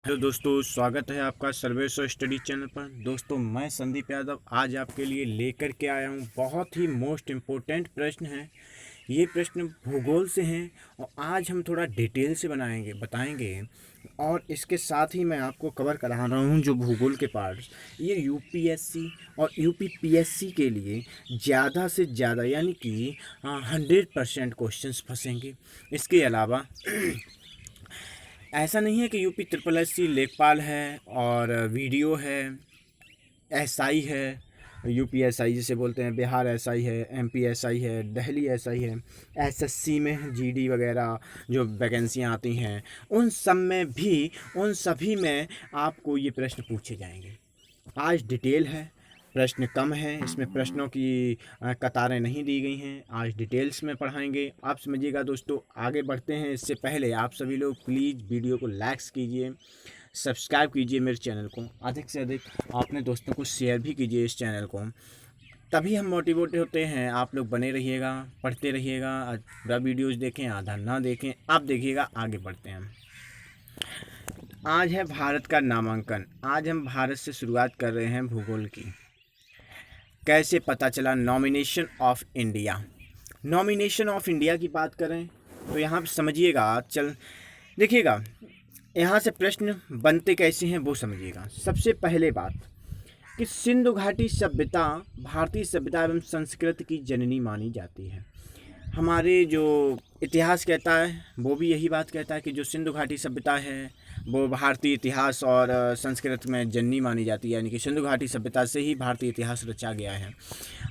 Hello दोस्तों, स्वागत है आपका सर्वेश्वर स्टडी चैनल पर। दोस्तों, मैं संदीप यादव आज आपके लिए लेकर के आया हूँ। बहुत ही मोस्ट इम्पोर्टेंट प्रश्न है। ये प्रश्न भूगोल से हैं और आज हम थोड़ा डिटेल से बताएंगे। और इसके साथ ही मैं आपको कवर करा रहा हूँ जो भूगोल के पार्ट्स, ये यूपीएससी और यूपीपीएससी के लिए ज़्यादा से ज़्यादा यानी कि 100% क्वेश्चंस फंसेंगे। इसके अलावा ऐसा नहीं है कि यूपी ट्रिपल एस सी लेखपाल है और वीडियो है, एसआई है, यूपी एसआई जिसे बोलते हैं, बिहार एसआई है, एमपी एसआई है, दिल्ली एसआई है, एसएससी में जीडी वगैरह जो वैकेंसियाँ आती हैं उन सभी में आपको ये प्रश्न पूछे जाएंगे। आज डिटेल है, प्रश्न कम है, इसमें प्रश्नों की कतारें नहीं दी गई हैं। आज डिटेल्स में पढ़ाएंगे, आप समझिएगा। दोस्तों, आगे बढ़ते हैं। इससे पहले आप सभी लोग प्लीज़ वीडियो को लाइक्स कीजिए, सब्सक्राइब कीजिए मेरे चैनल को, अधिक से अधिक अपने दोस्तों को शेयर भी कीजिए इस चैनल को। तभी हम मोटिवेट होते हैं। आप लोग बने रहिएगा, पढ़ते रहिएगा, पूरा वीडियोज़ देखें, आधा ना देखें। आप देखिएगा, आगे बढ़ते हैं। आज है भारत का नामांकन। आज हम भारत से शुरुआत कर रहे हैं भूगोल की। कैसे पता चला nomination of India? Nomination of India की बात करें तो यहाँ पर समझिएगा, देखिएगा, यहाँ से प्रश्न बनते कैसे हैं वो समझिएगा। सबसे पहले बात कि सिंधु घाटी सभ्यता भारतीय सभ्यता एवं संस्कृति की जननी मानी जाती है। हमारे जो इतिहास कहता है वो भी यही बात कहता है कि जो सिंधु घाटी सभ्यता है वो भारतीय इतिहास और संस्कृति में जननी मानी जाती है, यानी कि सिंधु घाटी सभ्यता से ही भारतीय इतिहास रचा गया है।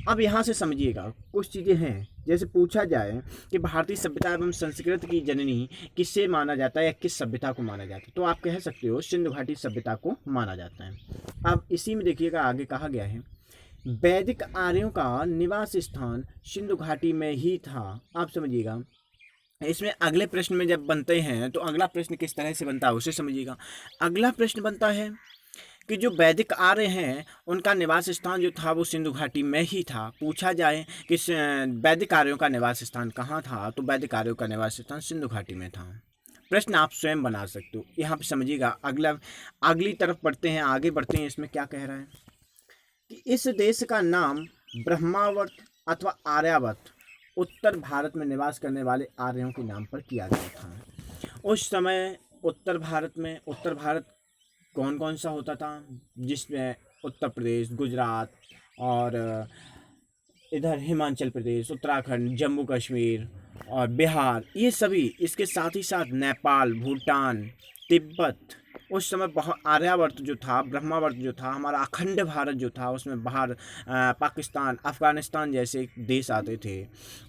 अब यहाँ से समझिएगा, कुछ चीज़ें हैं। जैसे पूछा जाए कि भारतीय सभ्यता एवं संस्कृति की जननी किसे माना जाता है या किस सभ्यता को माना जाता है, तो आप कह सकते हो सिंधु घाटी सभ्यता को माना जाता है। अब इसी में देखिएगा, आगे कहा गया है वैदिक आर्यों का निवास स्थान सिंधु घाटी में ही था। आप समझिएगा, इसमें अगले प्रश्न में जब बनते हैं तो अगला प्रश्न किस तरह से बनता है उसे समझिएगा। अगला प्रश्न बनता है कि जो वैदिक आर्य हैं उनका निवास स्थान जो था वो सिंधु घाटी में ही था। पूछा जाए कि वैदिक आर्यों का निवास स्थान कहाँ था, तो वैदिक आर्यों का निवास स्थान सिंधु घाटी में था। प्रश्न आप स्वयं बना सकते हो। यहाँ पे समझिएगा, अगली तरफ पढ़ते हैं, आगे बढ़ते हैं। इसमें क्या कह रहा है कि इस देश का नाम ब्रह्मावर्त अथवा आर्यावर्त उत्तर भारत में निवास करने वाले आर्यों के नाम पर किया गया था। उस समय उत्तर भारत कौन कौन सा होता था, जिसमें उत्तर प्रदेश, गुजरात और इधर हिमाचल प्रदेश, उत्तराखंड, जम्मू कश्मीर और बिहार, ये सभी, इसके साथ ही साथ नेपाल, भूटान, तिब्बत। उस समय आर्यावर्त जो था, ब्रह्मावर्त जो था, हमारा अखंड भारत जो था, उसमें बाहर पाकिस्तान, अफ़गानिस्तान जैसे देश आते थे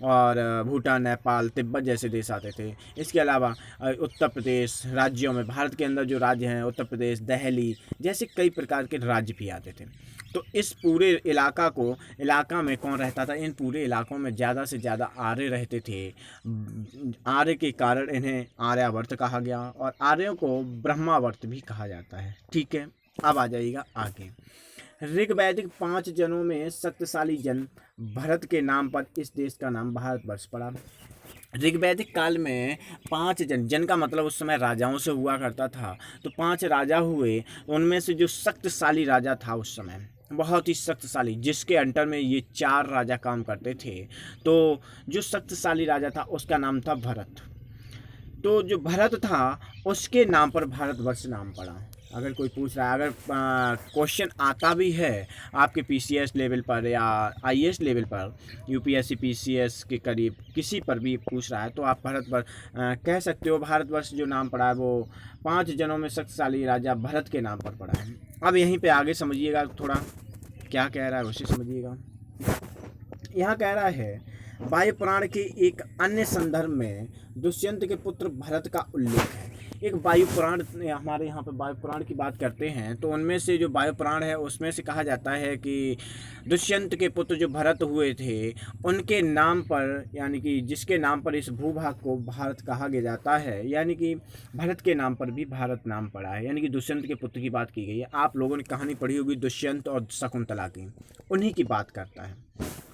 और भूटान, नेपाल, तिब्बत जैसे देश आते थे। इसके अलावा उत्तर प्रदेश राज्यों में, भारत के अंदर जो राज्य हैं, उत्तर प्रदेश, दिल्ली जैसे कई प्रकार के राज्य भी आते थे। तो इस पूरे इलाका में कौन रहता था? इन पूरे इलाकों में ज़्यादा से ज़्यादा आर्य रहते थे। आर्य के कारण इन्हें आर्यावर्त कहा गया और आर्यों को ब्रह्मावर्त भी कहा जाता है। ठीक है, अब आ जाइएगा आगे। ऋग्वैदिक 5 जनों में शक्तिशाली जन भरत के नाम पर इस देश का नाम भारतवर्ष पड़ा। ऋग्वैदिक काल में 5 जन का मतलब उस समय राजाओं से हुआ करता था। तो 5 राजा हुए, उनमें से जो शक्तिशाली राजा था उस समय, बहुत ही शक्तिशाली, जिसके अंडर में ये 4 राजा काम करते थे, तो जो शक्तिशाली राजा था उसका नाम था भरत। तो जो भरत था उसके नाम पर भारतवर्ष नाम पड़ा। अगर कोई पूछ रहा है, अगर क्वेश्चन आता भी है आपके पीसीएस लेवल पर या आईएएस लेवल पर, यूपीएससी पीसीएस के करीब किसी पर भी पूछ रहा है, तो आप भारतवर्ष कह सकते हो। भारतवर्ष जो नाम पड़ा है वो 5 जनों में शक्तिशाली राजा भरत के नाम पर पड़ा है। अब यहीं पे आगे समझिएगा, थोड़ा क्या कह रहा है उसे समझिएगा। यहाँ कह रहा है वायु पुराण के एक अन्य संदर्भ में दुष्यंत के पुत्र भरत का उल्लेख है। एक वायु पुराण, हमारे यहाँ पर वायु पुराण की बात करते हैं तो उनमें से जो वायु पुराण है उसमें से कहा जाता है कि दुष्यंत के पुत्र जो भरत हुए थे उनके नाम पर, यानी कि जिसके नाम पर इस भूभाग को भारत कहा गया जाता है, यानी कि भरत के नाम पर भी भारत नाम पड़ा है, यानी कि दुष्यंत के पुत्र की बात की गई है। आप लोगों ने कहानी पढ़ी होगी दुष्यंत और शकुंतला की, उन्हीं की बात करता है।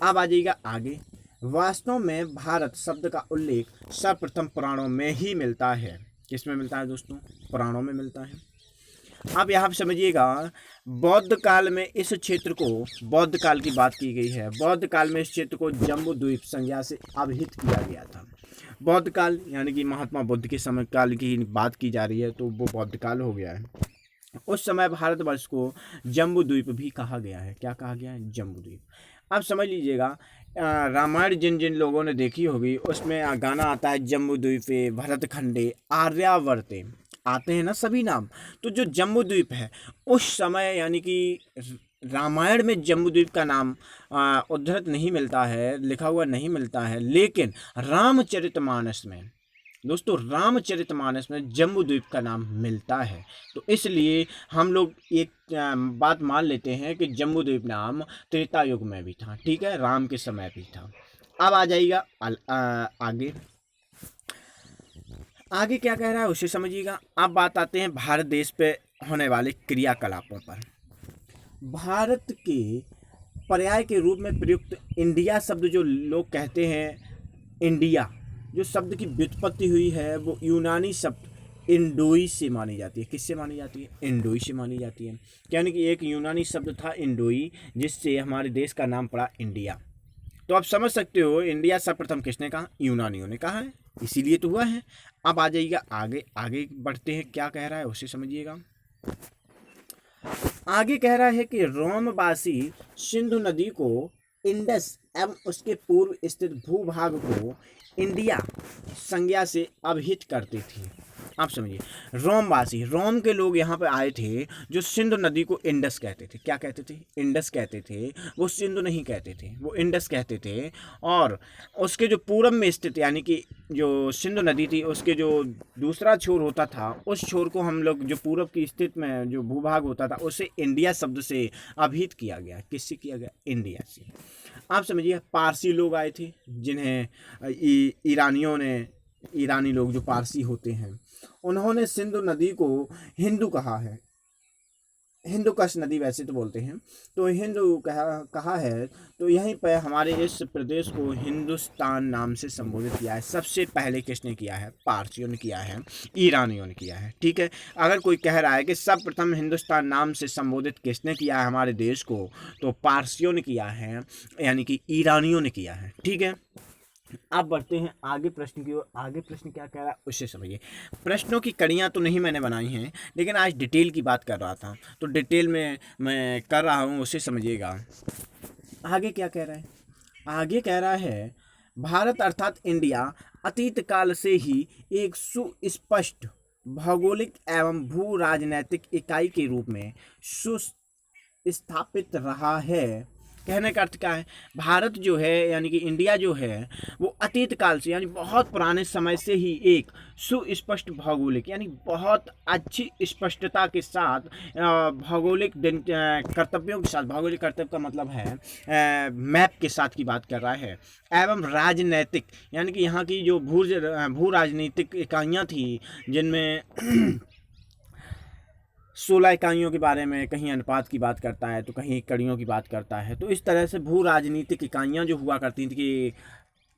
अब आ जाइएगा आगे। वास्तव में भारत शब्द का उल्लेख सर्वप्रथम पुराणों में ही मिलता है। किस में मिलता है दोस्तों? पुराणों में मिलता है। अब यहाँ पे समझिएगा, बौद्ध काल में इस क्षेत्र को, बौद्ध काल की बात की गई है, बौद्ध काल में इस क्षेत्र को जम्बू द्वीप संज्ञा से अभिहित किया गया था। बौद्ध काल यानी कि महात्मा बुद्ध के समय काल की बात की जा रही है, तो वो बौद्ध काल हो गया है। उस समय भारतवर्ष को जम्बू द्वीप भी कहा गया है। क्या कहा गया है? जम्बू द्वीप। अब समझ लीजिएगा, रामायण जिन जिन लोगों ने देखी होगी उसमें गाना आता है जम्बू द्वीपे भरतखंडे आर्यावर्ते, आते हैं ना सभी नाम। तो जो जम्बू द्वीप है उस समय यानी कि रामायण में जम्बू द्वीप का नाम उद्धृत नहीं मिलता है, लिखा हुआ नहीं मिलता है, लेकिन रामचरितमानस में, दोस्तों रामचरितमानस में जम्बू द्वीप का नाम मिलता है। तो इसलिए हम लोग एक बात मान लेते हैं कि जम्बू द्वीप नाम त्रेता युग में भी था, ठीक है, राम के समय भी था। अब आ जाइएगा आगे, आगे क्या कह रहा है उसे समझिएगा। अब बात आते हैं भारत देश पे होने वाले क्रियाकलापों पर। भारत के पर्याय के रूप में प्रयुक्त इंडिया शब्द जो लोग कहते हैं, इंडिया जो शब्द की व्युत्पत्ति हुई है वो यूनानी शब्द इंडोई से मानी जाती है। किससे मानी जाती है? इंडोई से मानी जाती है। यानी कि एक यूनानी शब्द था इंडोई, जिससे हमारे देश का नाम पड़ा इंडिया। तो आप समझ सकते हो इंडिया सर्वप्रथम किसने कहा? यूनानियों ने कहा है, इसीलिए तो हुआ है। अब आ जाइएगा आगे, आगे बढ़ते हैं, क्या कह रहा है उसे समझिएगा। आगे कह रहा है कि रोमवासी सिंधु नदी को इंडस एवं उसके पूर्व स्थित भूभाग को इंडिया संज्ञा से अभिहित करते थे। आप समझिए, रोमवासी, रोम के लोग यहाँ पे आए थे जो सिंधु नदी को इंडस कहते थे। क्या कहते थे? इंडस कहते थे। वो सिंधु नहीं कहते थे, वो इंडस कहते थे। और उसके जो पूरब में स्थित यानी कि जो सिंधु नदी थी उसके जो दूसरा छोर होता था, उस छोर को हम लोग जो पूरब की स्थित में जो भूभाग होता था उसे इंडिया शब्द से अभिहित किया गया। किससे किया गया? इंडिया से। आप समझिए, पारसी लोग आए थे जिन्हें ईरानियों ने, ईरानी लोग जो पारसी होते हैं, उन्होंने सिंधु नदी को हिंदू कहा है, हिंदुकश नदी वैसे तो बोलते हैं, तो हिंदू कहा है। तो यहीं पर हमारे इस प्रदेश को हिंदुस्तान नाम से संबोधित किया है। सबसे पहले किसने किया है? पारसियों ने किया है, ईरानियों ने किया है, ठीक है। अगर कोई कह रहा है कि सर्वप्रथम हिंदुस्तान नाम से संबोधित किसने किया है हमारे देश को, तो पारसियों ने किया है, यानी कि ईरानियों ने किया है, ठीक है। अब बढ़ते हैं आगे प्रश्न की ओर। आगे प्रश्न क्या कह रहा है उससे समझिए। प्रश्नों की कड़ियाँ तो नहीं मैंने बनाई हैं, लेकिन आज डिटेल की बात कर रहा था, तो डिटेल में मैं कर रहा हूँ, उसे समझिएगा। आगे क्या कह रहा है? आगे कह रहा है भारत अर्थात इंडिया अतीत काल से ही एक सुस्पष्ट भौगोलिक एवं भू राजनैतिक इकाई के रूप में सुस्थापित रहा है। कहने का अर्थ क्या है? भारत जो है यानी कि इंडिया जो है वो अतीत काल से यानी बहुत पुराने समय से ही एक सुस्पष्ट भौगोलिक यानी बहुत अच्छी स्पष्टता के साथ भौगोलिक कर्तव्यों के साथ, भौगोलिक कर्तव्य का मतलब है मैप के साथ की बात कर रहा है, एवं राजनैतिक यानी कि यहाँ की जो भू राजनीतिक इकाइयाँ थी जिनमें 16 इकाइयों के बारे में, कहीं अनुपात की बात करता है तो कहीं कड़ियों की बात करता है। तो इस तरह से भू राजनीतिक इकाइयाँ जो हुआ करती थी कि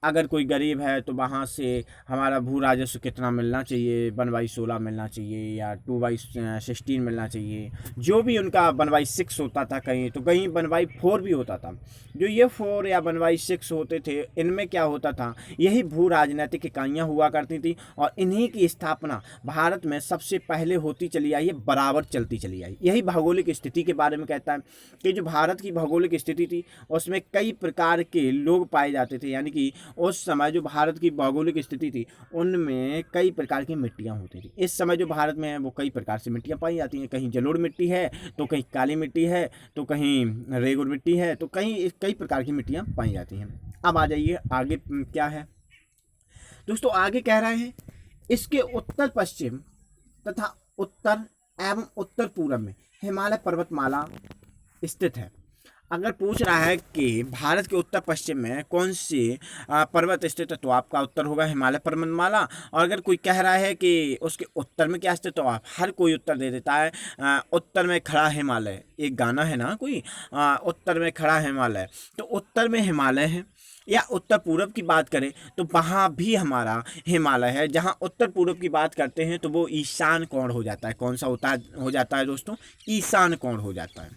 अगर कोई गरीब है तो वहाँ से हमारा भू राजस्व कितना मिलना चाहिए, 1/16 मिलना चाहिए या 2/16 मिलना चाहिए, जो भी उनका 1/6 होता था, कहीं तो कहीं 1/4 भी होता था। जो ये 4 या 1/6 होते थे, इनमें क्या होता था, यही भू राजनीतिक इकाइयाँ हुआ करती थी और इन्हीं की स्थापना भारत में सबसे पहले होती चली आई है, बराबर चलती चली आई। यही भौगोलिक स्थिति के बारे में कहता है कि जो भारत की भौगोलिक स्थिति थी उसमें कई प्रकार के लोग पाए जाते थे, यानी कि उस समय जो भारत की भौगोलिक स्थिति थी उनमें कई प्रकार की मिट्टियाँ होती थी। इस समय जो भारत में है वो कई प्रकार से मिट्टियाँ पाई जाती हैं, कहीं जलोढ़ मिट्टी है तो कहीं काली मिट्टी है तो कहीं रेगुर मिट्टी है तो कहीं कई प्रकार की मिट्टियाँ पाई जाती हैं। अब आ जाइए आगे क्या है दोस्तों। आगे कह रहे हैं इसके उत्तर पश्चिम तथा उत्तर एवं उत्तर पूर्व में हिमालय पर्वतमाला स्थित है। अगर पूछ रहा है कि भारत के उत्तर पश्चिम में कौन सी पर्वत स्थित है तो आपका उत्तर होगा हिमालय पर्वतमाला। और अगर कोई कह रहा है कि उसके उत्तर में क्या स्थित तो आप हर कोई उत्तर दे देता है उत्तर में खड़ा हिमालय। एक गाना है ना कोई उत्तर में खड़ा हिमालय, तो उत्तर में हिमालय है या उत्तर पूरब की बात करें तो वहाँ भी हमारा हिमालय है। जहाँ उत्तर पूरब की बात करते हैं तो वो ईशान कोण हो जाता है। कौन सा हो जाता है दोस्तों? ईशान कोण हो जाता है।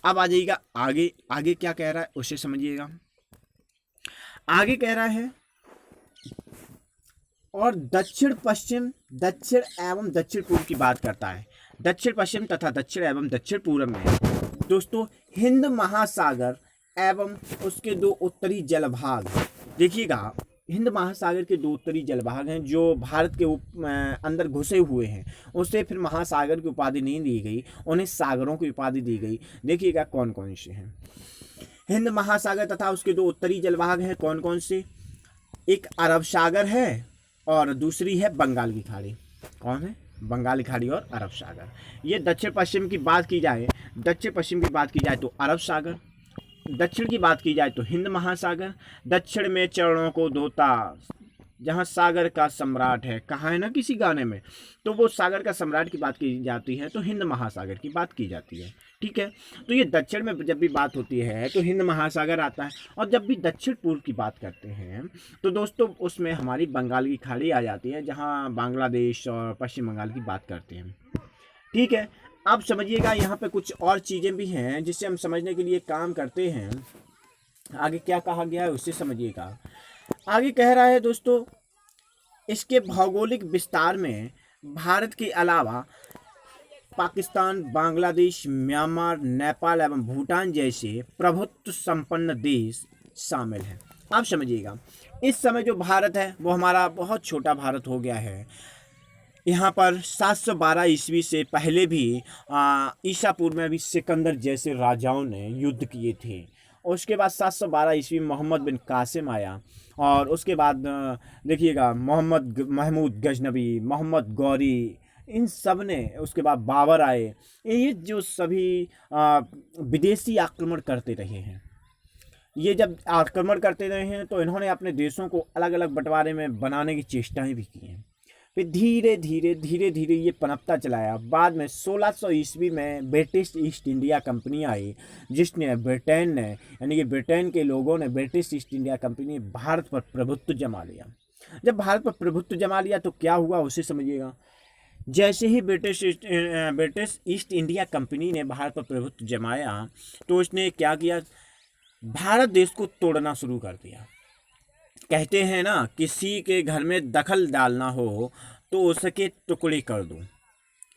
अब आ जाइएगा आगे, आगे क्या कह रहा है उसे समझिएगा। आगे कह रहा है और दक्षिण पश्चिम, दक्षिण एवं दक्षिण पूर्व की बात करता है। दक्षिण पश्चिम तथा दक्षिण एवं दक्षिण पूर्व में दोस्तों हिंद महासागर एवं उसके दो उत्तरी जलभाग। देखिएगा, हिंद महासागर के दो उत्तरी जलभाग हैं जो भारत के अंदर घुसे हुए हैं। उससे फिर महासागर की उपाधि नहीं दी गई, उन्हें सागरों की उपाधि दी गई। देखिएगा कौन कौन से हैं। हिंद महासागर तथा उसके दो उत्तरी जलभाग हैं। कौन कौन से? एक अरब सागर है और दूसरी है बंगाल की खाड़ी। कौन है? बंगाल की खाड़ी और अरब सागर। ये दक्षिण पश्चिम की बात की जाए, दक्षिण पश्चिम की बात की जाए तो अरब सागर, दक्षिण की बात की जाए तो हिंद महासागर। दक्षिण में चरणों को धोता जहाँ सागर का सम्राट है, कहा है ना किसी गाने में, तो वो सागर का सम्राट की बात की जाती है तो हिंद महासागर की बात की जाती है। ठीक है, तो ये दक्षिण में जब भी बात होती है तो हिंद महासागर आता है। और जब भी दक्षिण पूर्व की बात करते हैं तो दोस्तों उसमें हमारी बंगाल की खाड़ी आ जाती है, जहाँ बांग्लादेश और पश्चिम बंगाल की बात करते हैं। ठीक है, अब समझिएगा यहाँ पे कुछ और चीज़ें भी हैं जिससे हम समझने के लिए काम करते हैं। आगे क्या कहा गया है उससे समझिएगा। आगे कह रहा है दोस्तों, इसके भौगोलिक विस्तार में भारत के अलावा पाकिस्तान, बांग्लादेश, म्यांमार, नेपाल एवं भूटान जैसे प्रभुत्व संपन्न देश शामिल हैं। आप समझिएगा, इस समय जो भारत है वो हमारा बहुत छोटा भारत हो गया है। यहाँ पर 712 ईस्वी से पहले भी ईसा पूर्व में भी सिकंदर जैसे राजाओं ने युद्ध किए थे। उसके बाद 712 ईस्वी मोहम्मद बिन कासिम आया और उसके बाद देखिएगा मोहम्मद महमूद गजनबी, मोहम्मद गौरी, इन सब ने, उसके बाद बाबर आए। ये जो सभी विदेशी आक्रमण करते रहे हैं, ये जब आक्रमण करते रहे हैं तो इन्होंने अपने देशों को अलग अलग बंटवारे में बनाने की चेष्टाएं भी की हैं। फिर धीरे धीरे ये पनपता चलाया। बाद में 1600 ईस्वी में ब्रिटिश ईस्ट इंडिया कंपनी आई, जिसने ब्रिटेन ने, यानी कि ब्रिटेन के लोगों ने, ब्रिटिश ईस्ट इंडिया कंपनी ने भारत पर प्रभुत्व जमा लिया। जब भारत पर प्रभुत्व जमा लिया तो क्या हुआ उसे समझिएगा। जैसे ही ब्रिटिश ईस्ट इंडिया कंपनी ने भारत पर प्रभुत्व जमाया तो उसने क्या किया, भारत देश को तोड़ना शुरू कर दिया। कहते हैं ना, किसी के घर में दखल डालना हो तो उसके टुकड़े कर दो।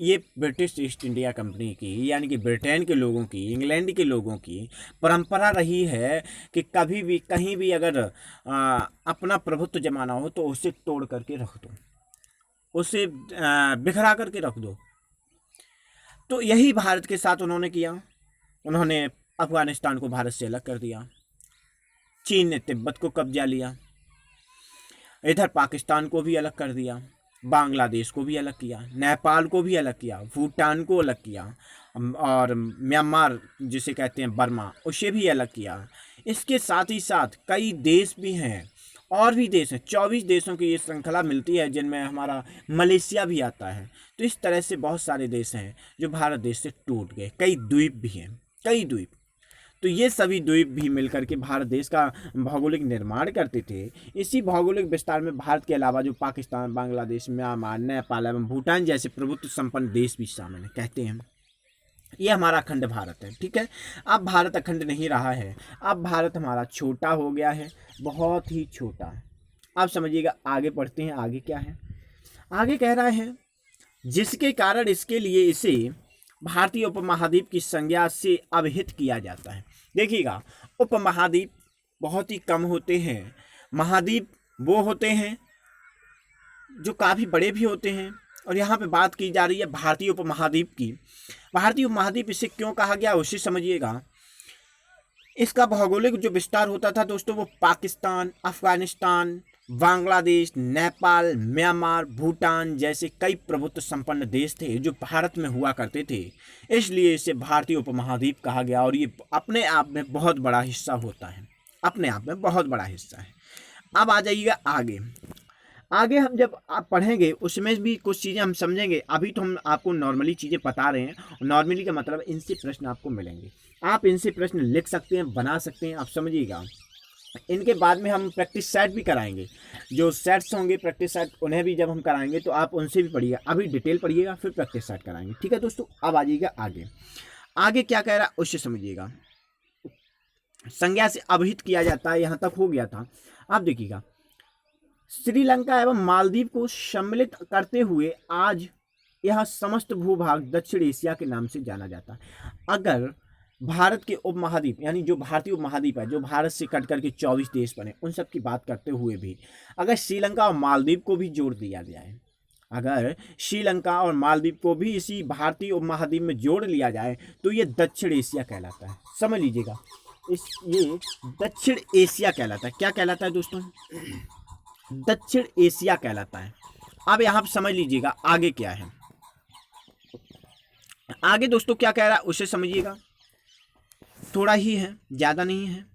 ये ब्रिटिश ईस्ट इंडिया कंपनी की, यानी कि ब्रिटेन के लोगों की, इंग्लैंड के लोगों की परंपरा रही है कि कभी भी कहीं भी अगर अपना प्रभुत्व जमाना हो तो उसे तोड़ करके रख दो, उसे बिखरा करके रख दो। तो यही भारत के साथ उन्होंने किया। उन्होंने अफगानिस्तान को भारत से अलग कर दिया, चीन ने तिब्बत को कब्जा लिया, इधर पाकिस्तान को भी अलग कर दिया, बांग्लादेश को भी अलग किया, नेपाल को भी अलग किया, भूटान को अलग किया और म्यांमार जिसे कहते हैं बर्मा, उसे भी अलग किया। इसके साथ ही साथ कई देश भी हैं, और भी देश हैं। 24 देशों की ये श्रृंखला मिलती है जिनमें हमारा मलेशिया भी आता है। तो इस तरह से बहुत सारे देश हैं जो भारत देश से टूट गए। कई द्वीप भी हैं, कई द्वीप। तो ये सभी द्वीप भी मिलकर के भारत देश का भौगोलिक निर्माण करते थे। इसी भौगोलिक विस्तार में भारत के अलावा जो पाकिस्तान, बांग्लादेश, म्यांमार, नेपाल एवं भूटान जैसे प्रभुत्व संपन्न देश भी शामिल हैं। कहते हैं ये हमारा अखंड भारत है। ठीक है, अब भारत अखंड नहीं रहा है, अब भारत हमारा छोटा हो गया है, बहुत ही छोटा। अब समझिएगा, आगे पढ़ते हैं। आगे क्या है? आगे कह रहा है जिसके कारण इसके लिए इसे भारतीय उपमहाद्वीप की संज्ञा से अवहित किया जाता है। देखिएगा, उपमहाद्वीप बहुत ही कम होते हैं, महाद्वीप वो होते हैं जो काफ़ी बड़े भी होते हैं। और यहाँ पे बात की जा रही है भारतीय उपमहाद्वीप की। भारतीय उपमहाद्वीप इसे क्यों कहा गया उसे समझिएगा। इसका भौगोलिक जो विस्तार होता था दोस्तों, वो पाकिस्तान, अफगानिस्तान, बांग्लादेश, नेपाल, म्यांमार, भूटान जैसे कई प्रभुत्व संपन्न देश थे जो भारत में हुआ करते थे। इसलिए इसे भारतीय उपमहाद्वीप कहा गया और ये अपने आप में बहुत बड़ा हिस्सा होता है, अपने आप में बहुत बड़ा हिस्सा है। अब आ जाइएगा आगे। आगे हम जब आप पढ़ेंगे उसमें भी कुछ चीज़ें हम समझेंगे। अभी तो हम आपको नॉर्मली चीज़ें बता रहे हैं। नॉर्मली का मतलब इनसे प्रश्न आपको मिलेंगे, आप इनसे प्रश्न लिख सकते हैं, बना सकते हैं। आप समझिएगा, इनके बाद में हम प्रैक्टिस सेट भी कराएंगे, जो सेट्स होंगे प्रैक्टिस सेट उन्हें भी जब हम कराएंगे तो आप उनसे भी पढ़िएगा। अभी डिटेल पढ़िएगा फिर प्रैक्टिस सेट कराएंगे, ठीक है दोस्तों। अब आ जाइएगा आगे, आगे क्या कह रहा है उससे समझिएगा। संज्ञा से अभिहित किया जाता है, यहाँ तक हो गया था। अब देखिएगा, श्रीलंका एवं मालदीव को सम्मिलित करते हुए आज यह समस्त भूभाग दक्षिण एशिया के नाम से जाना जाता है। अगर भारत के उपमहाद्वीप यानी जो भारतीय उपमहाद्वीप है, जो भारत से कट करके 24 देश बने, उन सब की बात करते हुए भी अगर श्रीलंका और मालदीव को भी जोड़ दिया जाए, अगर श्रीलंका और मालदीव को भी इसी भारतीय उपमहाद्वीप में जोड़ लिया जाए तो ये दक्षिण एशिया कहलाता है। समझ लीजिएगा, ये दक्षिण एशिया कहलाता है। क्या कहलाता है दोस्तों? दक्षिण एशिया कहलाता है। अब यहाँ पर समझ लीजिएगा आगे क्या है। आगे दोस्तों क्या कह रहा है उसे समझिएगा, थोड़ा ही है, ज्यादा नहीं है।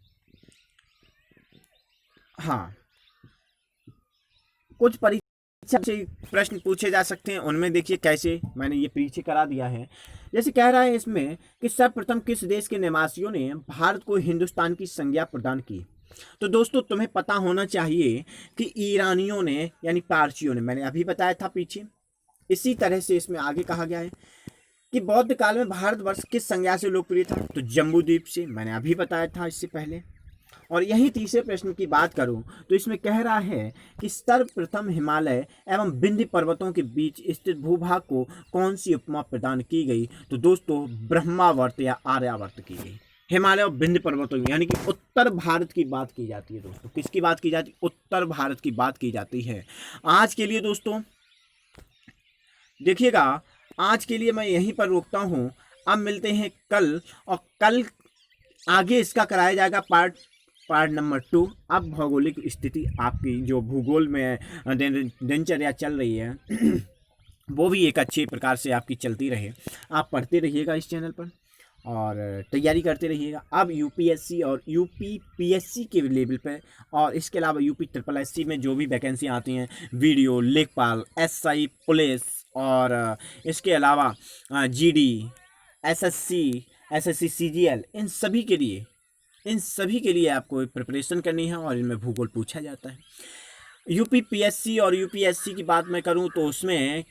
हाँ, कुछ परीक्षा से प्रश्न पूछे जा सकते हैं, उनमें देखिए कैसे मैंने ये पीछे करा दिया है। जैसे कह रहा है इसमें कि सर्वप्रथम किस देश के निवासियों ने भारत को हिंदुस्तान की संज्ञा प्रदान की। तो दोस्तों तुम्हें पता होना चाहिए कि ईरानियों ने यानी पारसियों ने, मैंने अभी बताया था पीछे। इसी तरह से इसमें आगे कहा गया है कि बौद्ध काल में भारतवर्ष किस संज्ञा से लोकप्रिय था, तो जम्बूद्वीप से, मैंने अभी बताया था इससे पहले। और यही तीसरे प्रश्न की बात करूं तो इसमें कह रहा है कि सर्वप्रथम हिमालय एवं विंध्य पर्वतों के बीच स्थित भूभाग को कौन सी उपमा प्रदान की गई, तो दोस्तों ब्रह्मावर्त या आर्यावर्त की गई। हिमालय और विंध्य पर्वतों यानी कि उत्तर भारत की बात की जाती है दोस्तों। किसकी बात की जाती है? उत्तर भारत की बात की जाती है। आज के लिए दोस्तों देखिएगा, आज के लिए मैं यहीं पर रोकता हूं। अब मिलते हैं कल, और कल आगे इसका कराया जाएगा पार्ट नंबर 2। अब भौगोलिक स्थिति आपकी जो भूगोल में दिनचर्या चल रही है वो भी एक अच्छे प्रकार से आपकी चलती रहे। आप पढ़ते रहिएगा इस चैनल पर और तैयारी करते रहिएगा। अब यूपीएससी और यूपीपीएससी के लेवल पे और इसके अलावा यूपीएससी में जो भी वैकेंसी आती हैं, वीडियो, लेखपाल, एसआई, पुलिस और इसके अलावा जीडी, एसएससी, एसएससी, सीजीएल, इन सभी के लिए आपको प्रिपरेशन करनी है और इनमें भूगोल पूछा जाता है। यूपीपीएससी और यूपीएससी की बात मैं करूं तो उसमें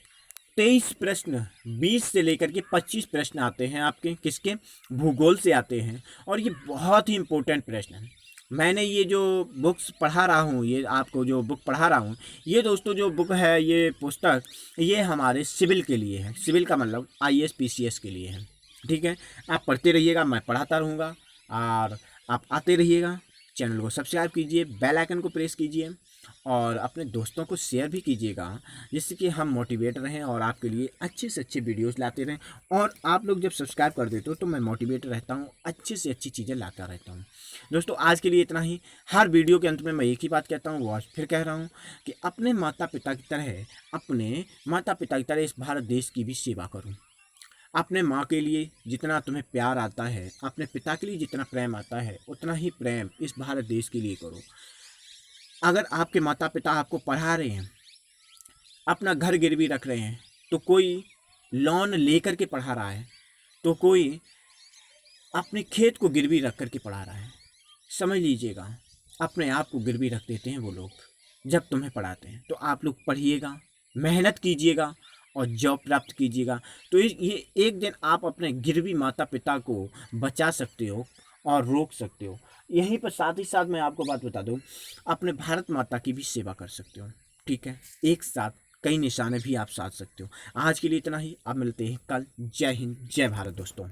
23 प्रश्न 20 से लेकर के 25 प्रश्न आते हैं आपके, किसके? भूगोल से आते हैं। और ये बहुत ही इंपॉर्टेंट प्रश्न है। मैंने ये जो बुक्स पढ़ा रहा हूँ, ये आपको जो बुक पढ़ा रहा हूँ, ये दोस्तों जो बुक है, ये पुस्तक, ये हमारे सिविल के लिए है। सिविल का मतलब आईएएस पीसीएस के लिए है, ठीक है। आप पढ़ते रहिएगा, मैं पढ़ाता रहूँगा और आप आते रहिएगा। चैनल को सब्सक्राइब कीजिए, बेल आइकन को प्रेस कीजिए और अपने दोस्तों को शेयर भी कीजिएगा, जिससे कि हम मोटिवेट रहें और आपके लिए अच्छे से अच्छे वीडियोस लाते रहें। और आप लोग जब सब्सक्राइब कर देते हो तो मैं मोटिवेट रहता हूँ, अच्छे से अच्छी चीज़ें लाता रहता हूँ। दोस्तों आज के लिए इतना ही। हर वीडियो के अंत में मैं एक ही बात कहता हूँ, वो आज फिर कह रहा हूँ कि अपने माता पिता की तरह इस भारत देश की भी सेवा करूँ। अपने माँ के लिए जितना तुम्हें प्यार आता है, अपने पिता के लिए जितना प्रेम आता है, उतना ही प्रेम इस भारत देश के लिए करो। अगर आपके माता पिता आपको पढ़ा रहे हैं, अपना घर गिरवी रख रहे हैं, तो कोई लोन लेकर के पढ़ा रहा है, तो कोई अपने खेत को गिरवी रख करके पढ़ा रहा है। समझ लीजिएगा, अपने आप को गिरवी रख देते हैं वो लोग जब तुम्हें पढ़ाते हैं। तो आप लोग पढ़िएगा, मेहनत कीजिएगा और जॉब प्राप्त कीजिएगा। तो ये एक दिन आप अपने गिरवी माता पिता को बचा सकते हो और रोक सकते हो। यहीं पर साथ ही साथ मैं आपको बात बता दूं, अपने भारत माता की भी सेवा कर सकते हो, ठीक है। एक साथ कई निशाने भी आप साध सकते हो। आज के लिए इतना ही, अब मिलते हैं कल। जय हिंद, जय भारत दोस्तों।